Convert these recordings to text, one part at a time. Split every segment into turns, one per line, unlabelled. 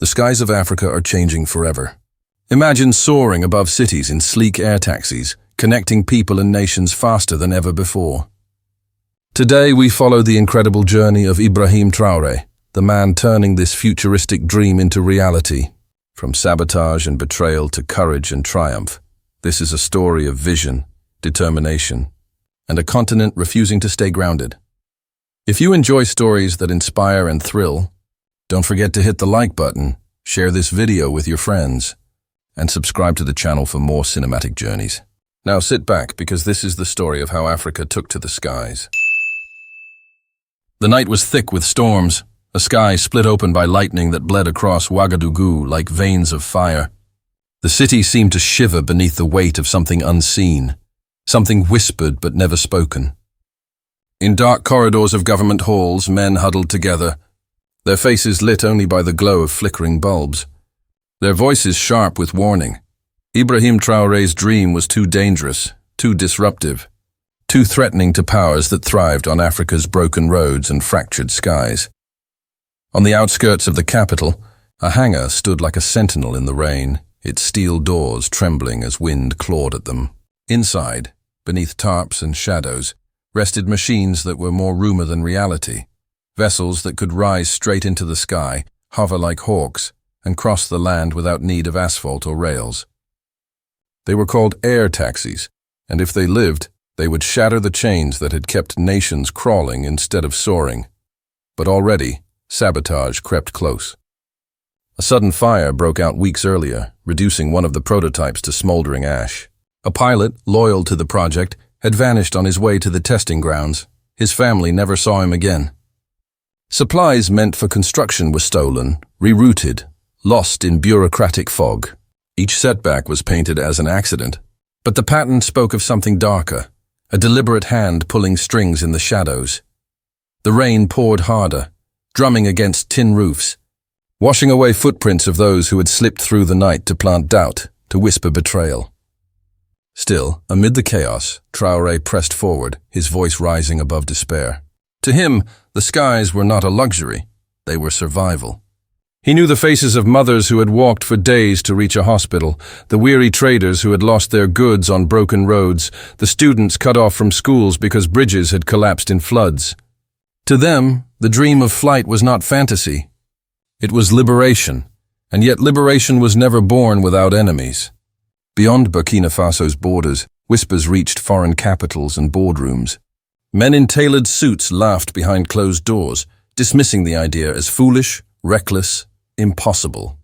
The skies of Africa are changing forever. Imagine soaring above cities in sleek air taxis, connecting people and nations faster than ever before. Today we follow the incredible journey of Ibrahim Traoré, the man turning this futuristic dream into reality. From sabotage and betrayal to courage and triumph, this is a story of vision, determination, and a continent refusing to stay grounded. If you enjoy stories that inspire and thrill, don't forget to hit the like button, share this video with your friends, and subscribe to the channel for more cinematic journeys. Now sit back, because this is the story of how Africa took to the skies. The night was thick with storms, a sky split open by lightning that bled across Ouagadougou like veins of fire. The city seemed to shiver beneath the weight of something unseen, something whispered but never spoken. In dark corridors of government halls, men huddled together, their faces lit only by the glow of flickering bulbs, their voices sharp with warning. Ibrahim Traoré's dream was too dangerous, too disruptive, too threatening to powers that thrived on Africa's broken roads and fractured skies. On the outskirts of the capital, a hangar stood like a sentinel in the rain, its steel doors trembling as wind clawed at them. Inside, beneath tarps and shadows, rested machines that were more rumor than reality, vessels that could rise straight into the sky, hover like hawks, and cross the land without need of asphalt or rails. They were called air taxis, and if they lived, they would shatter the chains that had kept nations crawling instead of soaring. But already, sabotage crept close. A sudden fire broke out weeks earlier, reducing one of the prototypes to smoldering ash. A pilot, loyal to the project, had vanished on his way to the testing grounds. His family never saw him again. Supplies meant for construction were stolen, rerouted, lost in bureaucratic fog. Each setback was painted as an accident, but the pattern spoke of something darker, a deliberate hand pulling strings in the shadows. The rain poured harder, drumming against tin roofs, washing away footprints of those who had slipped through the night to plant doubt, to whisper betrayal. Still, amid the chaos, Traoré pressed forward, his voice rising above despair. To him, the skies were not a luxury, they were survival. He knew the faces of mothers who had walked for days to reach a hospital, the weary traders who had lost their goods on broken roads, the students cut off from schools because bridges had collapsed in floods. To them, the dream of flight was not fantasy. It was liberation, and yet liberation was never born without enemies. Beyond Burkina Faso's borders, whispers reached foreign capitals and boardrooms. Men in tailored suits laughed behind closed doors, dismissing the idea as foolish, reckless, impossible.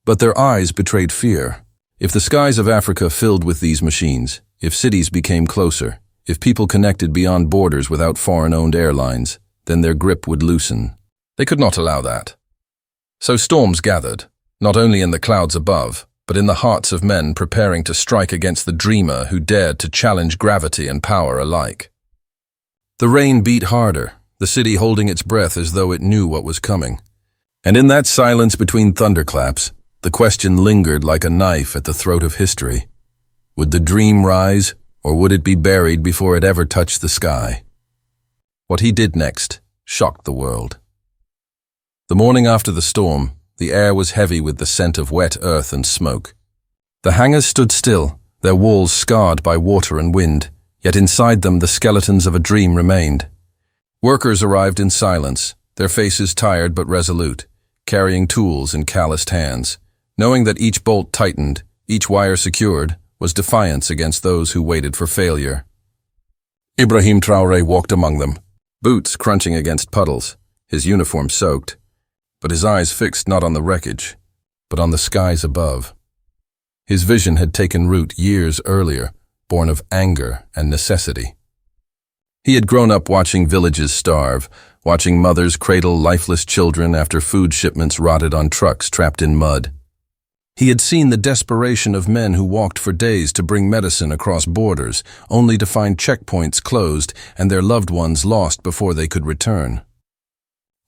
But their eyes betrayed fear. If the skies of Africa filled with these machines, if cities became closer, if people connected beyond borders without foreign-owned airlines, then their grip would loosen. They could not allow that. So storms gathered, not only in the clouds above, but in the hearts of men preparing to strike against the dreamer who dared to challenge gravity and power alike. The rain beat harder, the city holding its breath as though it knew what was coming. And in that silence between thunderclaps, the question lingered like a knife at the throat of history. Would the dream rise, or would it be buried before it ever touched the sky? What he did next shocked the world. The morning after the storm, the air was heavy with the scent of wet earth and smoke. The hangars stood still, their walls scarred by water and wind, yet inside them the skeletons of a dream remained. Workers arrived in silence, their faces tired but resolute, carrying tools in calloused hands, knowing that each bolt tightened, each wire secured, was defiance against those who waited for failure. Ibrahim Traoré walked among them, boots crunching against puddles, his uniform soaked, but his eyes fixed not on the wreckage, but on the skies above. His vision had taken root years earlier, born of anger and necessity. He had grown up watching villages starve, watching mothers cradle lifeless children after food shipments rotted on trucks trapped in mud. He had seen the desperation of men who walked for days to bring medicine across borders, only to find checkpoints closed and their loved ones lost before they could return.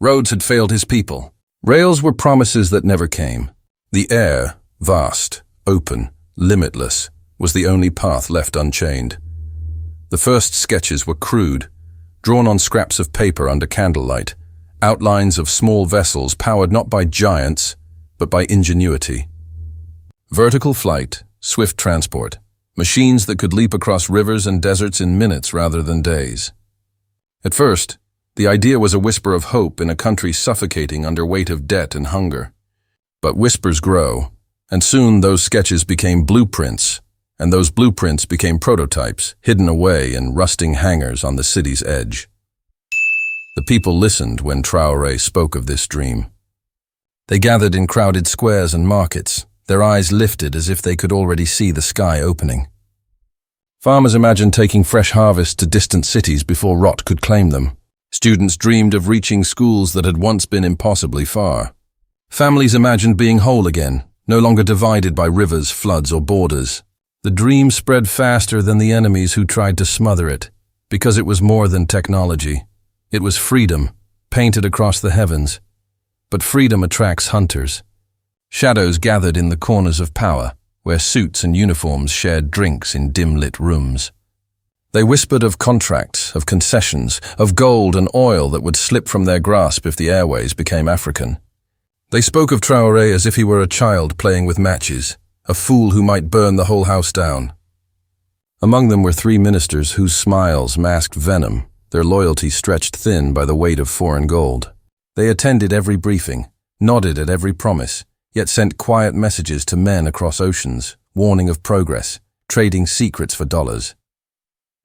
Roads had failed his people. Rails were promises that never came. The air, vast, open, limitless, was the only path left unchained. The first sketches were crude, drawn on scraps of paper under candlelight, outlines of small vessels powered not by giants, but by ingenuity. Vertical flight, swift transport, machines that could leap across rivers and deserts in minutes rather than days. At first, the idea was a whisper of hope in a country suffocating under weight of debt and hunger. But whispers grow, and soon those sketches became blueprints, and those blueprints became prototypes, hidden away in rusting hangars on the city's edge. The people listened when Traoré spoke of this dream. They gathered in crowded squares and markets, their eyes lifted as if they could already see the sky opening. Farmers imagined taking fresh harvests to distant cities before rot could claim them. Students dreamed of reaching schools that had once been impossibly far. Families imagined being whole again, no longer divided by rivers, floods, or borders. The dream spread faster than the enemies who tried to smother it, because it was more than technology. It was freedom, painted across the heavens. But freedom attracts hunters. Shadows gathered in the corners of power, where suits and uniforms shared drinks in dim-lit rooms. They whispered of contracts, of concessions, of gold and oil that would slip from their grasp if the airways became African. They spoke of Traoré as if he were a child playing with matches, a fool who might burn the whole house down. Among them were 3 ministers whose smiles masked venom, their loyalty stretched thin by the weight of foreign gold. They attended every briefing, nodded at every promise, yet sent quiet messages to men across oceans, warning of progress, trading secrets for dollars.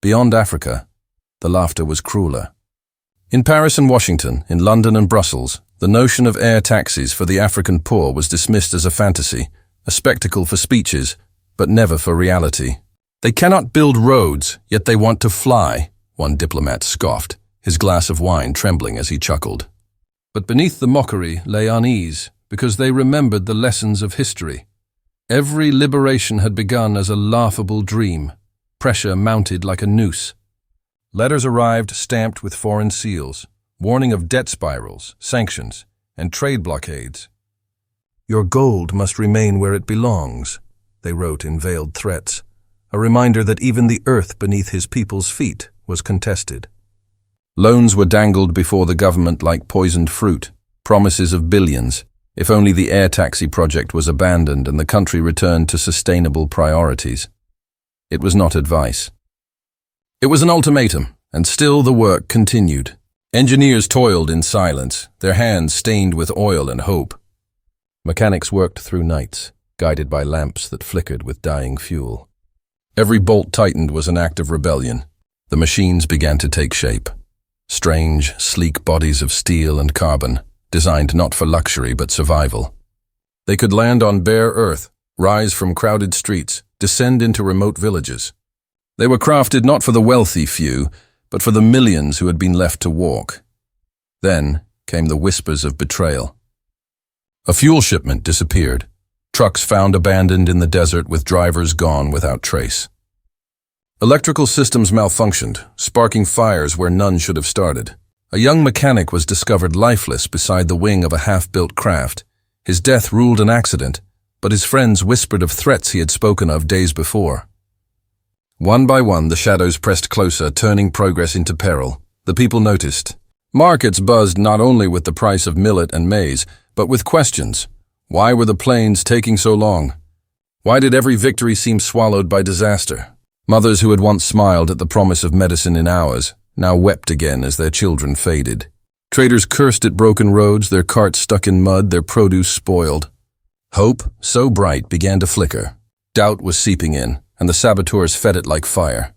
Beyond Africa, the laughter was crueler. In Paris and Washington, in London and Brussels, the notion of air taxis for the African poor was dismissed as a fantasy, a spectacle for speeches, but never for reality. They cannot build roads, yet they want to fly, one diplomat scoffed, his glass of wine trembling as he chuckled. But beneath the mockery lay unease, because they remembered the lessons of history. Every liberation had begun as a laughable dream. Pressure mounted like a noose. Letters arrived stamped with foreign seals, warning of debt spirals, sanctions, and trade blockades. "Your gold must remain where it belongs," they wrote in veiled threats, a reminder that even the earth beneath his people's feet was contested. Loans were dangled before the government like poisoned fruit, promises of billions, if only the air taxi project was abandoned and the country returned to sustainable priorities. It was not advice. It was an ultimatum, and still the work continued. Engineers toiled in silence, their hands stained with oil and hope. Mechanics worked through nights, guided by lamps that flickered with dying fuel. Every bolt tightened was an act of rebellion. The machines began to take shape. Strange, sleek bodies of steel and carbon, designed not for luxury but survival. They could land on bare earth, rise from crowded streets, descend into remote villages. They were crafted not for the wealthy few, but for the millions who had been left to walk. Then came the whispers of betrayal. A fuel shipment disappeared, trucks found abandoned in the desert with drivers gone without trace. Electrical systems malfunctioned, sparking fires where none should have started. A young mechanic was discovered lifeless beside the wing of a half-built craft. His death ruled an accident, but his friends whispered of threats he had spoken of days before. One by one, the shadows pressed closer, turning progress into peril. The people noticed. Markets buzzed not only with the price of millet and maize, but with questions. Why were the planes taking so long? Why did every victory seem swallowed by disaster? Mothers who had once smiled at the promise of medicine in hours now wept again as their children faded. Traders cursed at broken roads, their carts stuck in mud, their produce spoiled. Hope, so bright, began to flicker. Doubt was seeping in, and the saboteurs fed it like fire.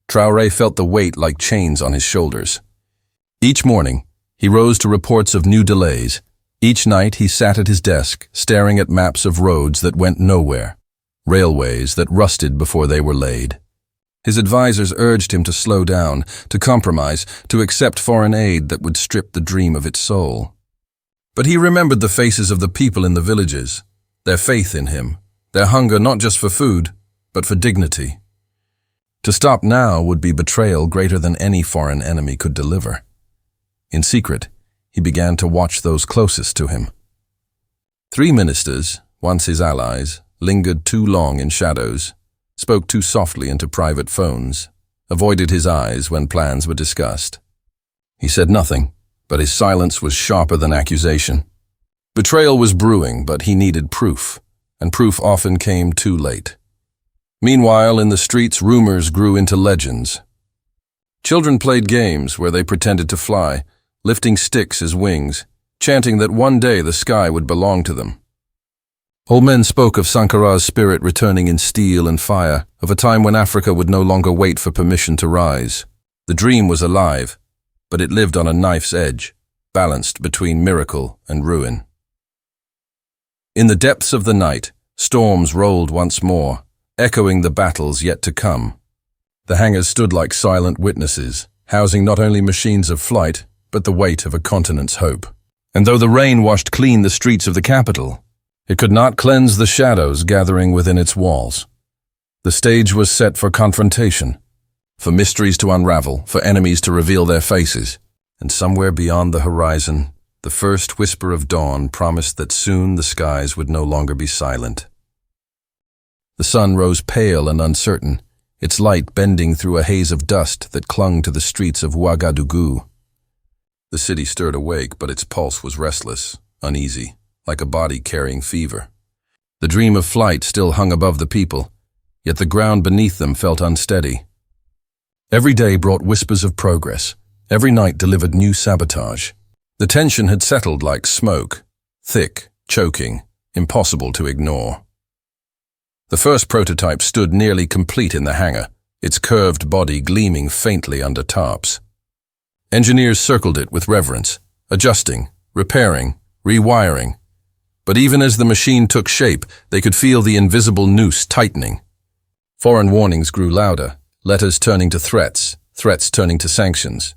Traoré felt the weight like chains on his shoulders. Each morning, he rose to reports of new delays. Each night, he sat at his desk, staring at maps of roads that went nowhere, railways that rusted before they were laid. His advisors urged him to slow down, to compromise, to accept foreign aid that would strip the dream of its soul. But he remembered the faces of the people in the villages, their faith in him, their hunger not just for food, but for dignity. To stop now would be betrayal greater than any foreign enemy could deliver. In secret, he began to watch those closest to him. 3 ministers, once his allies, lingered too long in shadows, spoke too softly into private phones, avoided his eyes when plans were discussed. He said nothing, but his silence was sharper than accusation. Betrayal was brewing, but he needed proof, and proof often came too late. Meanwhile, in the streets, rumors grew into legends. Children played games where they pretended to fly, lifting sticks as wings, chanting that one day the sky would belong to them. Old men spoke of Sankara's spirit returning in steel and fire, of a time when Africa would no longer wait for permission to rise. The dream was alive, but it lived on a knife's edge, balanced between miracle and ruin. In the depths of the night, storms rolled once more, echoing the battles yet to come. The hangars stood like silent witnesses, housing not only machines of flight, but the weight of a continent's hope. And though the rain washed clean the streets of the capital, it could not cleanse the shadows gathering within its walls. The stage was set for confrontation, for mysteries to unravel, for enemies to reveal their faces. And somewhere beyond the horizon, the first whisper of dawn promised that soon the skies would no longer be silent. The sun rose pale and uncertain, its light bending through a haze of dust that clung to the streets of Ouagadougou. The city stirred awake, but its pulse was restless, uneasy, like a body carrying fever. The dream of flight still hung above the people, yet the ground beneath them felt unsteady. Every day brought whispers of progress. Every night delivered new sabotage. The tension had settled like smoke, thick, choking, impossible to ignore. The first prototype stood nearly complete in the hangar, its curved body gleaming faintly under tarps. Engineers circled it with reverence, adjusting, repairing, rewiring. But even as the machine took shape, they could feel the invisible noose tightening. Foreign warnings grew louder, letters turning to threats, threats turning to sanctions.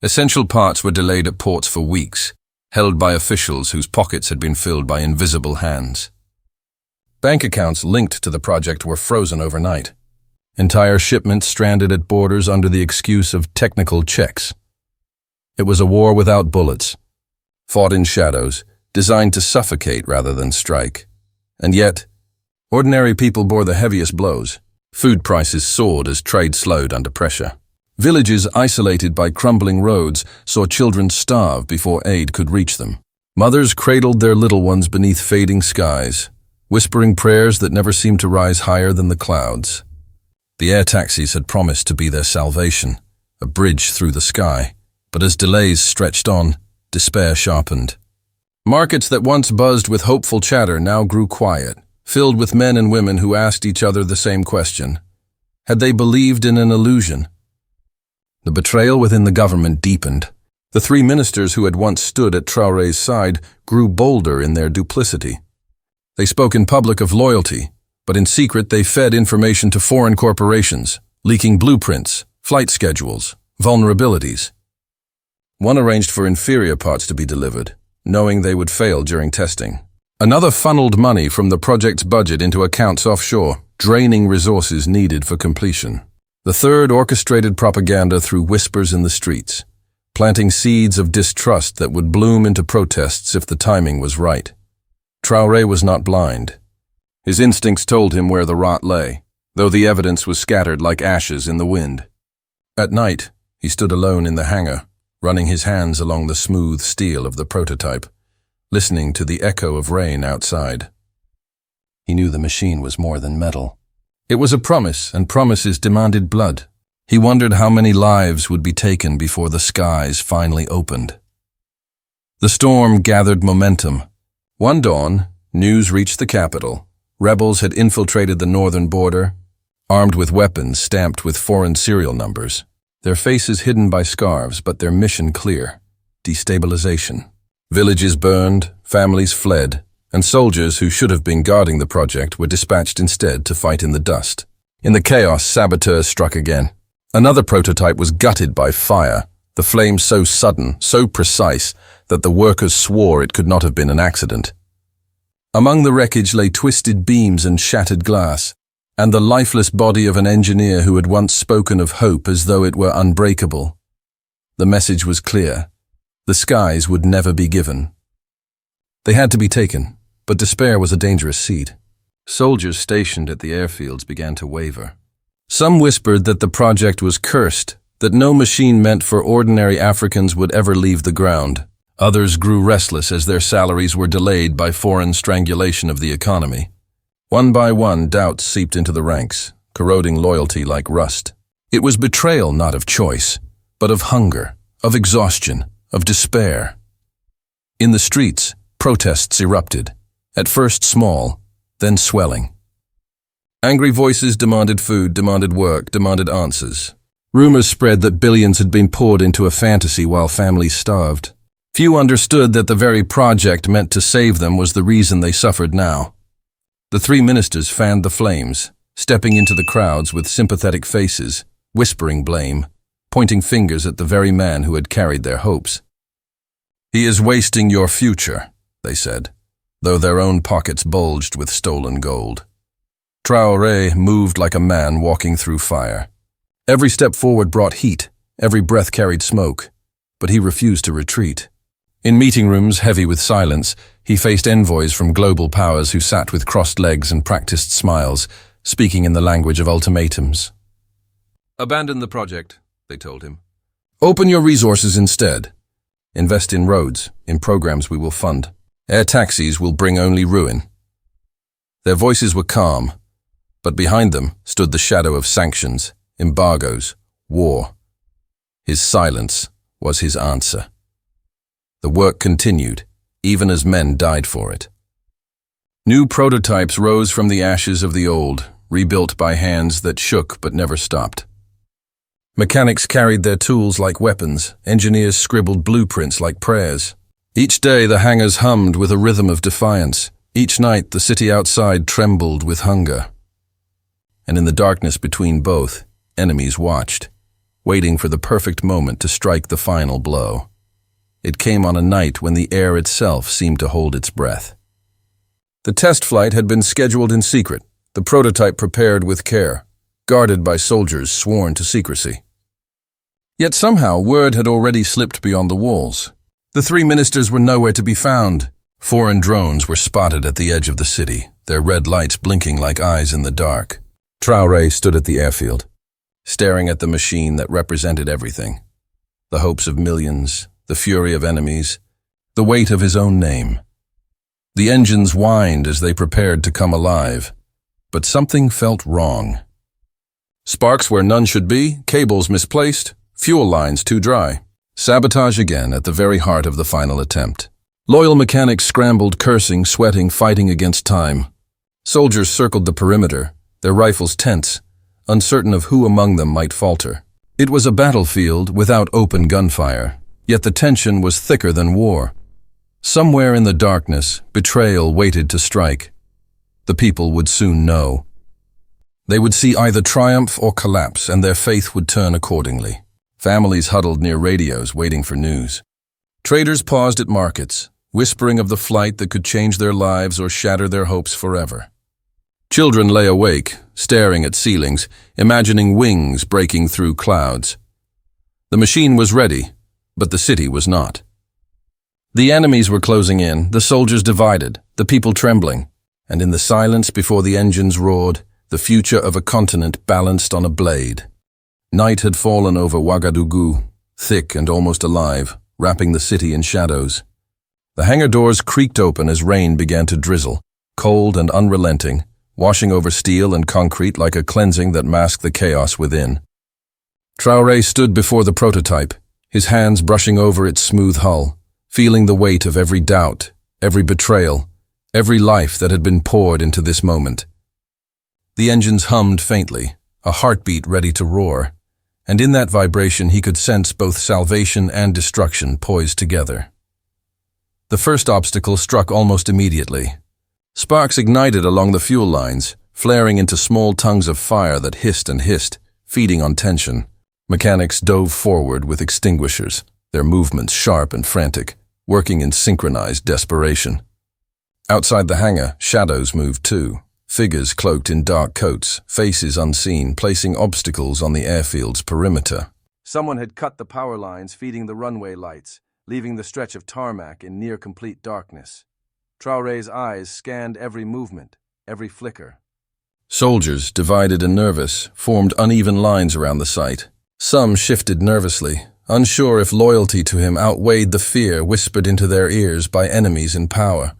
Essential parts were delayed at ports for weeks, held by officials whose pockets had been filled by invisible hands. Bank accounts linked to the project were frozen overnight. Entire shipments stranded at borders under the excuse of technical checks. It was a war without bullets, fought in shadows, designed to suffocate rather than strike. And yet, ordinary people bore the heaviest blows. Food prices soared as trade slowed under pressure. Villages isolated by crumbling roads saw children starve before aid could reach them. Mothers cradled their little ones beneath fading skies, whispering prayers that never seemed to rise higher than the clouds. The air taxis had promised to be their salvation, a bridge through the sky. But as delays stretched on, despair sharpened. Markets that once buzzed with hopeful chatter now grew quiet, filled with men and women who asked each other the same question. Had they believed in an illusion? The betrayal within the government deepened. The three ministers who had once stood at Traoré's side grew bolder in their duplicity. They spoke in public of loyalty, but in secret they fed information to foreign corporations, leaking blueprints, flight schedules, vulnerabilities. One arranged for inferior parts to be delivered, knowing they would fail during testing. Another funneled money from the project's budget into accounts offshore, draining resources needed for completion. The third orchestrated propaganda through whispers in the streets, planting seeds of distrust that would bloom into protests if the timing was right. Traoré was not blind. His instincts told him where the rot lay, though the evidence was scattered like ashes in the wind. At night, he stood alone in the hangar, running his hands along the smooth steel of the prototype, listening to the echo of rain outside. He knew the machine was more than metal. It was a promise, and promises demanded blood. He wondered how many lives would be taken before the skies finally opened. The storm gathered momentum. One dawn, news reached the capital. Rebels had infiltrated the northern border, armed with weapons stamped with foreign serial numbers. Their faces hidden by scarves, but their mission clear: destabilization. Villages burned, families fled, and soldiers who should have been guarding the project were dispatched instead to fight in the dust. In the chaos, saboteurs struck again. Another prototype was gutted by fire, the flames so sudden, so precise, that the workers swore it could not have been an accident. Among the wreckage lay twisted beams and shattered glass, and the lifeless body of an engineer who had once spoken of hope as though it were unbreakable. The message was clear: the skies would never be given. They had to be taken, but despair was a dangerous seed. Soldiers stationed at the airfields began to waver. Some whispered that the project was cursed, that no machine meant for ordinary Africans would ever leave the ground. Others grew restless as their salaries were delayed by foreign strangulation of the economy. One by one, doubts seeped into the ranks, corroding loyalty like rust. It was betrayal not of choice, but of hunger, of exhaustion, of despair. In the streets, protests erupted, at first small, then swelling. Angry voices demanded food, demanded work, demanded answers. Rumors spread that billions had been poured into a fantasy while families starved. Few understood that the very project meant to save them was the reason they suffered now. The three ministers fanned the flames, stepping into the crowds with sympathetic faces, whispering blame, pointing fingers at the very man who had carried their hopes. "He is wasting your future," they said, though their own pockets bulged with stolen gold. Traoré moved like a man walking through fire. Every step forward brought heat, every breath carried smoke, but he refused to retreat. In meeting rooms heavy with silence, he faced envoys from global powers who sat with crossed legs and practiced smiles, speaking in the language of ultimatums. "Abandon the project," they told him. "Open your resources instead. Invest in roads, in programs we will fund. Air taxis will bring only ruin." Their voices were calm, but behind them stood the shadow of sanctions, embargoes, war. His silence was his answer. The work continued, even as men died for it. New prototypes rose from the ashes of the old, rebuilt by hands that shook but never stopped. Mechanics carried their tools like weapons, engineers scribbled blueprints like prayers. Each day the hangars hummed with a rhythm of defiance. Each night the city outside trembled with hunger. And in the darkness between both, enemies watched, waiting for the perfect moment to strike the final blow. It came on a night when the air itself seemed to hold its breath. The test flight had been scheduled in secret, the prototype prepared with care, guarded by soldiers sworn to secrecy. Yet somehow word had already slipped beyond the walls. The three ministers were nowhere to be found. Foreign drones were spotted at the edge of the city, their red lights blinking like eyes in the dark. Traoré stood at the airfield, staring at the machine that represented everything. The hopes of millions, the fury of enemies, the weight of his own name. The engines whined as they prepared to come alive, but something felt wrong. Sparks where none should be, cables misplaced, fuel lines too dry. Sabotage again at the very heart of the final attempt. Loyal mechanics scrambled, cursing, sweating, fighting against time. Soldiers circled the perimeter, their rifles tense, uncertain of who among them might falter. It was a battlefield without open gunfire, yet the tension was thicker than war. Somewhere in the darkness, betrayal waited to strike. The people would soon know. They would see either triumph or collapse, and their faith would turn accordingly. Families huddled near radios, waiting for news. Traders paused at markets, whispering of the flight that could change their lives or shatter their hopes forever. Children lay awake, staring at ceilings, imagining wings breaking through clouds. The machine was ready, but the city was not. The enemies were closing in, the soldiers divided, the people trembling, and in the silence before the engines roared, the future of a continent balanced on a blade. Night had fallen over Ouagadougou, thick and almost alive, wrapping the city in shadows. The hangar doors creaked open as rain began to drizzle, cold and unrelenting, washing over steel and concrete like a cleansing that masked the chaos within. Traoré stood before the prototype, his hands brushing over its smooth hull, feeling the weight of every doubt, every betrayal, every life that had been poured into this moment. The engines hummed faintly, a heartbeat ready to roar, and in that vibration he could sense both salvation and destruction poised together. The first obstacle struck almost immediately. Sparks ignited along the fuel lines, flaring into small tongues of fire that hissed and hissed, feeding on tension. Mechanics dove forward with extinguishers, their movements sharp and frantic, working in synchronized desperation. Outside the hangar, shadows moved too, figures cloaked in dark coats, faces unseen, placing obstacles on the airfield's perimeter. Someone had cut the power lines feeding the runway lights, leaving the stretch of tarmac in near-complete darkness. Traoré's eyes scanned every movement, every flicker. Soldiers, divided and nervous, formed uneven lines around the site. Some shifted nervously, unsure if loyalty to him outweighed the fear whispered into their ears by enemies in power.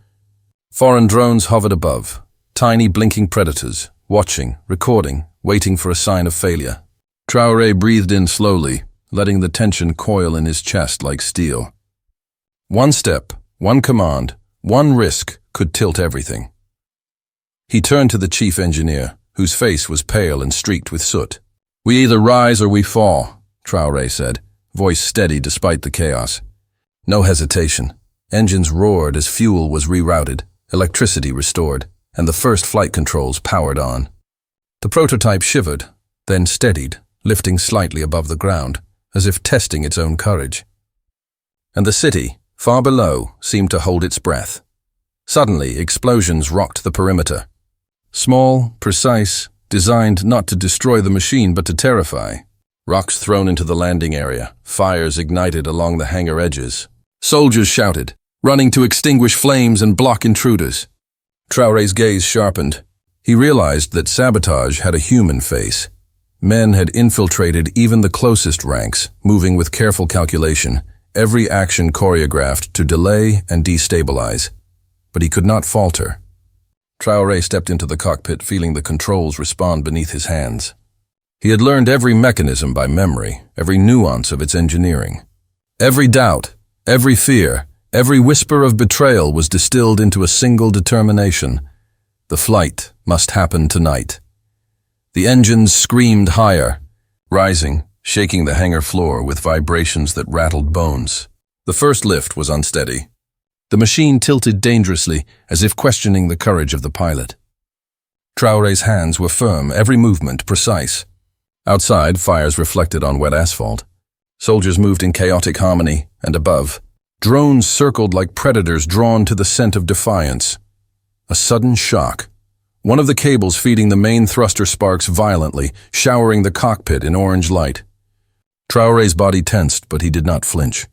Foreign drones hovered above, tiny blinking predators, watching, recording, waiting for a sign of failure. Traoré breathed in slowly, letting the tension coil in his chest like steel. One step, one command, one risk could tilt everything. He turned to the chief engineer, whose face was pale and streaked with soot. "We either rise or we fall," Traoré said, voice steady despite the chaos. No hesitation. Engines roared as fuel was rerouted, electricity restored, and the first flight controls powered on. The prototype shivered, then steadied, lifting slightly above the ground, as if testing its own courage. And the city, far below, seemed to hold its breath. Suddenly, explosions rocked the perimeter. Small, precise, designed not to destroy the machine but to terrify. Rocks thrown into the landing area, fires ignited along the hangar edges. Soldiers shouted, running to extinguish flames and block intruders. Traoré's gaze sharpened. He realized that sabotage had a human face. Men had infiltrated even the closest ranks, moving with careful calculation, every action choreographed to delay and destabilize. But he could not falter. Traoré stepped into the cockpit, feeling the controls respond beneath his hands. He had learned every mechanism by memory, every nuance of its engineering. Every doubt, every fear, every whisper of betrayal was distilled into a single determination. The flight must happen tonight. The engines screamed higher, rising, shaking the hangar floor with vibrations that rattled bones. The first lift was unsteady. The machine tilted dangerously, as if questioning the courage of the pilot. Traoré's hands were firm, every movement precise. Outside, fires reflected on wet asphalt. Soldiers moved in chaotic harmony, and above, drones circled like predators drawn to the scent of defiance. A sudden shock. One of the cables feeding the main thruster sparks violently, showering the cockpit in orange light. Traoré's body tensed, but he did not flinch.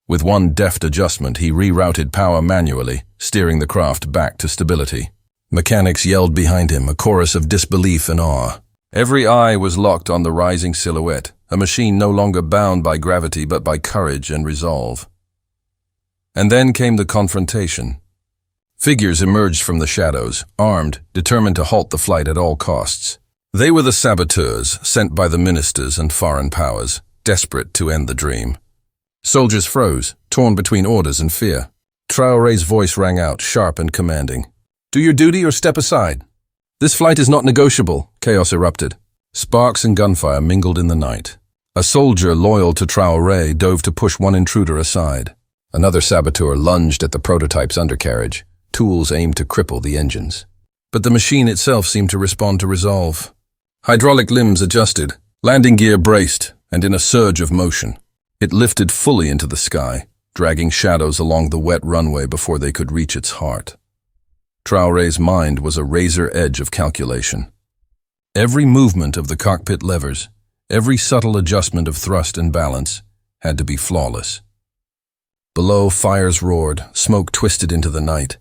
With one deft adjustment, he rerouted power manually, steering the craft back to stability. Mechanics yelled behind him, a chorus of disbelief and awe. Every eye was locked on the rising silhouette, a machine no longer bound by gravity but by courage and resolve. And then came the confrontation. Figures emerged from the shadows, armed, determined to halt the flight at all costs. They were the saboteurs sent by the ministers and foreign powers, desperate to end the dream. Soldiers froze, torn between orders and fear. Traoré's voice rang out, sharp and commanding. "Do your duty or step aside. This flight is not negotiable," chaos erupted. Sparks and gunfire mingled in the night. A soldier loyal to Traoré dove to push one intruder aside. Another saboteur lunged at the prototype's undercarriage, tools aimed to cripple the engines. But the machine itself seemed to respond to resolve. Hydraulic limbs adjusted, landing gear braced, and in a surge of motion, it lifted fully into the sky, dragging shadows along the wet runway before they could reach its heart. Traoré's mind was a razor edge of calculation. Every movement of the cockpit levers, every subtle adjustment of thrust and balance, had to be flawless. Below, fires roared, smoke twisted into the night,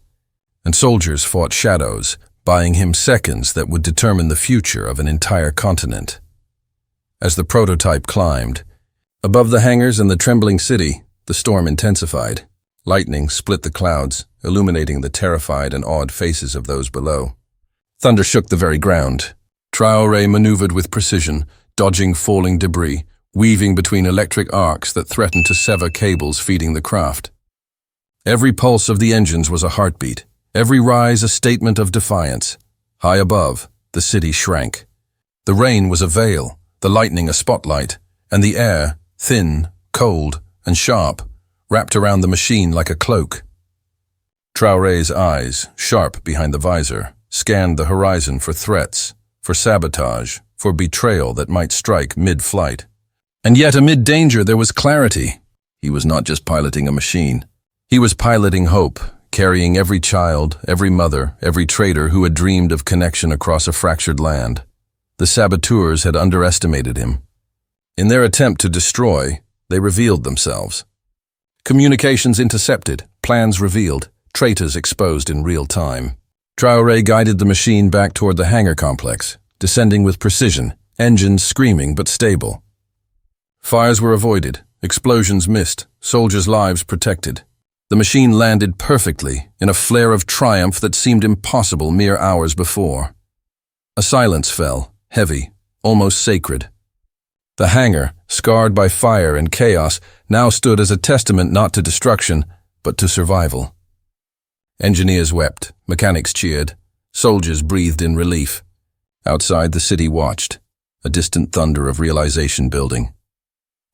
and soldiers fought shadows, buying him seconds that would determine the future of an entire continent. As the prototype climbed, above the hangars and the trembling city, the storm intensified. Lightning split the clouds, illuminating the terrified and awed faces of those below. Thunder shook the very ground. Traoré maneuvered with precision, dodging falling debris, weaving between electric arcs that threatened to sever cables feeding the craft. Every pulse of the engines was a heartbeat, every rise a statement of defiance. High above, the city shrank. The rain was a veil, the lightning a spotlight, and the air, thin, cold, and sharp, wrapped around the machine like a cloak. Traoré's eyes, sharp behind the visor, scanned the horizon for threats, for sabotage, for betrayal that might strike mid-flight. And yet amid danger there was clarity. He was not just piloting a machine. He was piloting hope, carrying every child, every mother, every trader who had dreamed of connection across a fractured land. The saboteurs had underestimated him. In their attempt to destroy, they revealed themselves. Communications intercepted, plans revealed, traitors exposed in real time. Traoré guided the machine back toward the hangar complex, descending with precision, engines screaming but stable. Fires were avoided, explosions missed, soldiers' lives protected. The machine landed perfectly in a flare of triumph that seemed impossible mere hours before. A silence fell, heavy, almost sacred. The hangar, scarred by fire and chaos, now stood as a testament not to destruction, but to survival. Engineers wept, mechanics cheered, soldiers breathed in relief. Outside, the city watched, a distant thunder of realization building.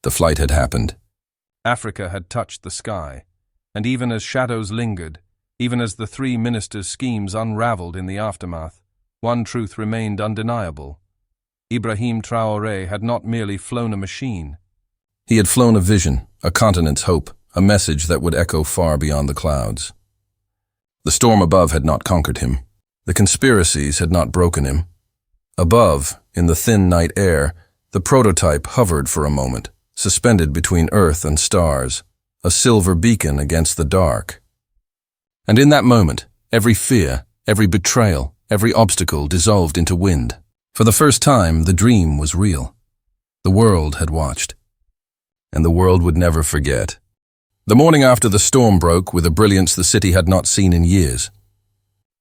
The flight had happened. Africa had touched the sky, and even as shadows lingered, even as the three ministers' schemes unraveled in the aftermath, one truth remained undeniable. Ibrahim Traoré had not merely flown a machine. He had flown a vision, a continent's hope, a message that would echo far beyond the clouds. The storm above had not conquered him. The conspiracies had not broken him. Above, in the thin night air, the prototype hovered for a moment, suspended between earth and stars, a silver beacon against the dark. And in that moment, every fear, every betrayal, every obstacle dissolved into wind. For the first time, the dream was real. The world had watched. And the world would never forget. The morning after the storm broke with a brilliance the city had not seen in years.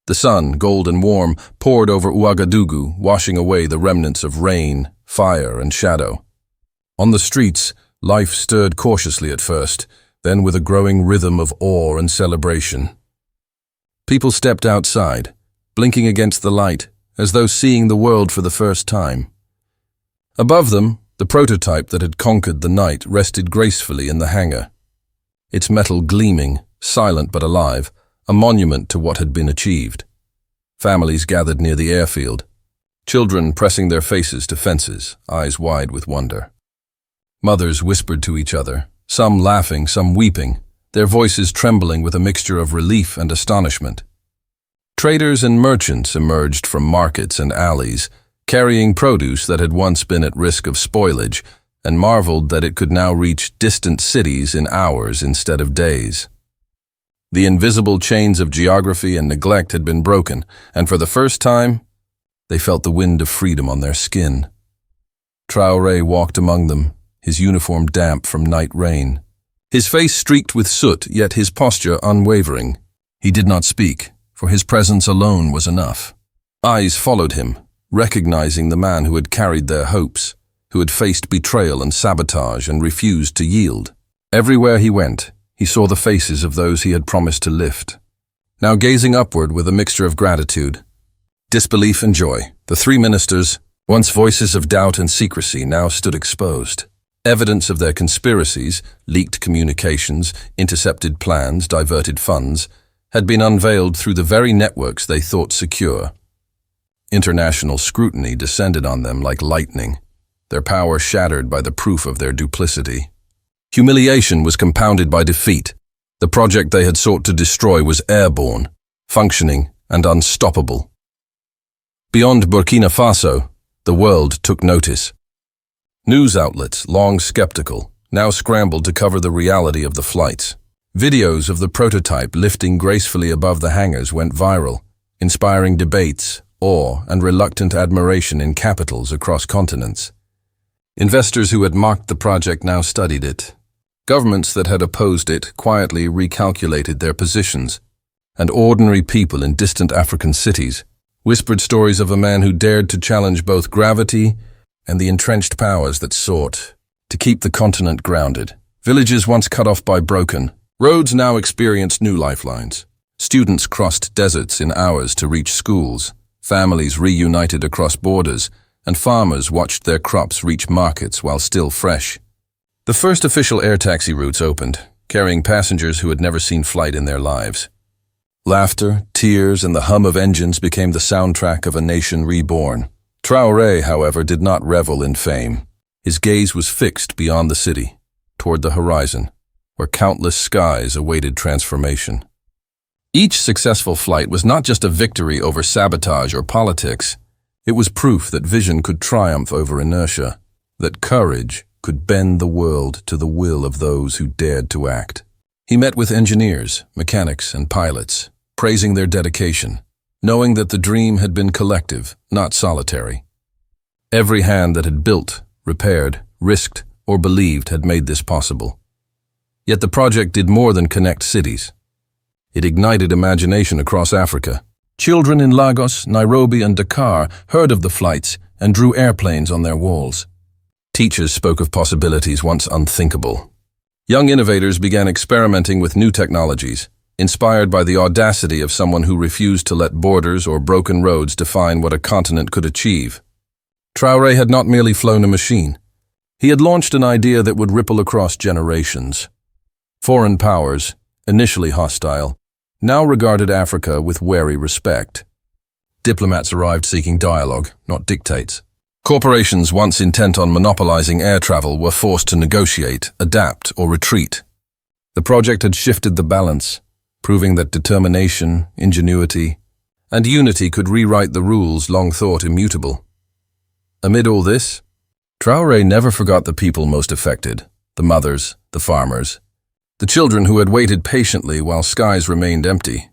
The sun, gold and warm, poured over Ouagadougou, washing away the remnants of rain, fire, and shadow. On the streets, life stirred cautiously at first, then with a growing rhythm of awe and celebration. People stepped outside, blinking against the light, as though seeing the world for the first time. Above them, the prototype that had conquered the night rested gracefully in the hangar, its metal gleaming, silent but alive, a monument to what had been achieved. Families gathered near the airfield, children pressing their faces to fences, eyes wide with wonder. Mothers whispered to each other, some laughing, some weeping, their voices trembling with a mixture of relief and astonishment. Traders and merchants emerged from markets and alleys, carrying produce that had once been at risk of spoilage, and marveled that it could now reach distant cities in hours instead of days. The invisible chains of geography and neglect had been broken, and for the first time, they felt the wind of freedom on their skin. Traoré walked among them, his uniform damp from night rain. His face streaked with soot, yet his posture unwavering. He did not speak, for his presence alone was enough. Eyes followed him, recognizing the man who had carried their hopes, who had faced betrayal and sabotage and refused to yield. Everywhere he went, he saw the faces of those he had promised to lift. Now gazing upward with a mixture of gratitude, disbelief and joy, the three ministers, once voices of doubt and secrecy, now stood exposed. Evidence of their conspiracies, leaked communications, intercepted plans, diverted funds, had been unveiled through the very networks they thought secure. International scrutiny descended on them like lightning, their power shattered by the proof of their duplicity. Humiliation was compounded by defeat. The project they had sought to destroy was airborne, functioning, and unstoppable. Beyond Burkina Faso, the world took notice. News outlets, long skeptical, now scrambled to cover the reality of the flights. Videos of the prototype lifting gracefully above the hangars went viral, inspiring debates, awe, and reluctant admiration in capitals across continents. Investors who had mocked the project now studied it. Governments that had opposed it quietly recalculated their positions, and ordinary people in distant African cities whispered stories of a man who dared to challenge both gravity and the entrenched powers that sought to keep the continent grounded. Villages once cut off by broken roads now experienced new lifelines. Students crossed deserts in hours to reach schools, families reunited across borders, and farmers watched their crops reach markets while still fresh. The first official air taxi routes opened, carrying passengers who had never seen flight in their lives. Laughter, tears, and the hum of engines became the soundtrack of a nation reborn. Traoré, however, did not revel in fame. His gaze was fixed beyond the city, toward the horizon, where countless skies awaited transformation. Each successful flight was not just a victory over sabotage or politics. It was proof that vision could triumph over inertia, that courage could bend the world to the will of those who dared to act. He met with engineers, mechanics, and pilots, praising their dedication, knowing that the dream had been collective, not solitary. Every hand that had built, repaired, risked, or believed had made this possible. Yet the project did more than connect cities. It ignited imagination across Africa. Children in Lagos, Nairobi, and Dakar heard of the flights and drew airplanes on their walls. Teachers spoke of possibilities once unthinkable. Young innovators began experimenting with new technologies, inspired by the audacity of someone who refused to let borders or broken roads define what a continent could achieve. Traoré had not merely flown a machine. He had launched an idea that would ripple across generations. Foreign powers, initially hostile, now regarded Africa with wary respect. Diplomats arrived seeking dialogue, not dictates. Corporations once intent on monopolizing air travel were forced to negotiate, adapt, or retreat. The project had shifted the balance, proving that determination, ingenuity, and unity could rewrite the rules long thought immutable. Amid all this, Traoré never forgot the people most affected, the mothers, the farmers, the children who had waited patiently while skies remained empty.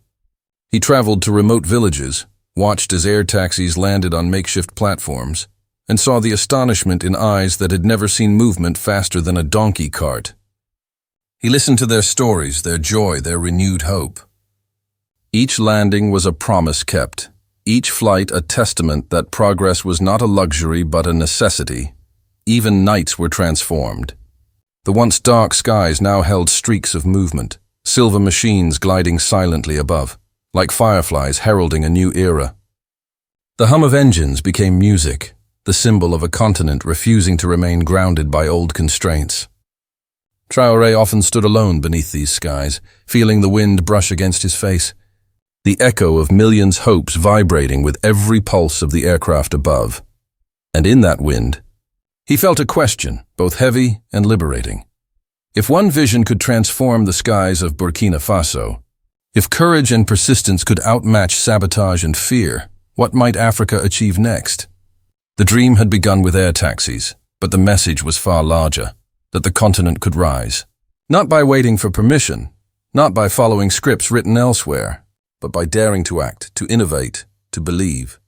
He traveled to remote villages, watched as air taxis landed on makeshift platforms, and saw the astonishment in eyes that had never seen movement faster than a donkey cart. He listened to their stories, their joy, their renewed hope. Each landing was a promise kept, each flight a testament that progress was not a luxury but a necessity. Even nights were transformed. The once dark skies now held streaks of movement, silver machines gliding silently above, like fireflies heralding a new era. The hum of engines became music, the symbol of a continent refusing to remain grounded by old constraints. Traoré often stood alone beneath these skies, feeling the wind brush against his face, the echo of millions' hopes vibrating with every pulse of the aircraft above. And in that wind, he felt a question, both heavy and liberating. If one vision could transform the skies of Burkina Faso, if courage and persistence could outmatch sabotage and fear, what might Africa achieve next? The dream had begun with air taxis, but the message was far larger, that the continent could rise. Not by waiting for permission, not by following scripts written elsewhere, but by daring to act, to innovate, to believe.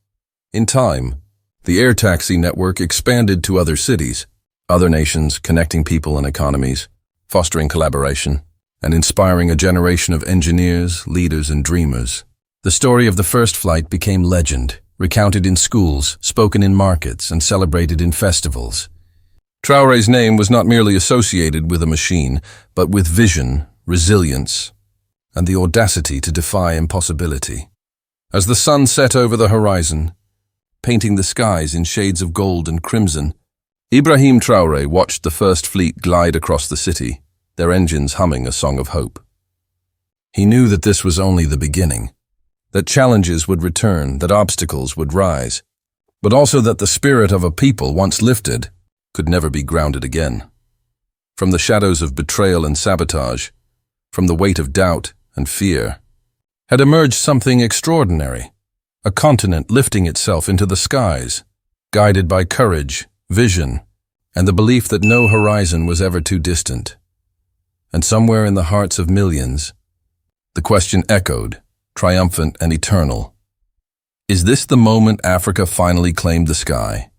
In time, the air taxi network expanded to other cities, other nations, connecting people and economies, fostering collaboration, and inspiring a generation of engineers, leaders, and dreamers. The story of the first flight became legend, recounted in schools, spoken in markets, and celebrated in festivals. Traoré's name was not merely associated with a machine, but with vision, resilience, and the audacity to defy impossibility. As the sun set over the horizon, painting the skies in shades of gold and crimson, Ibrahim Traoré watched the first fleet glide across the city, their engines humming a song of hope. He knew that this was only the beginning, that challenges would return, that obstacles would rise, but also that the spirit of a people once lifted could never be grounded again. From the shadows of betrayal and sabotage, from the weight of doubt and fear, had emerged something extraordinary, a continent lifting itself into the skies, guided by courage, vision, and the belief that no horizon was ever too distant. And somewhere in the hearts of millions, the question echoed, triumphant and eternal. Is this the moment Africa finally claimed the sky?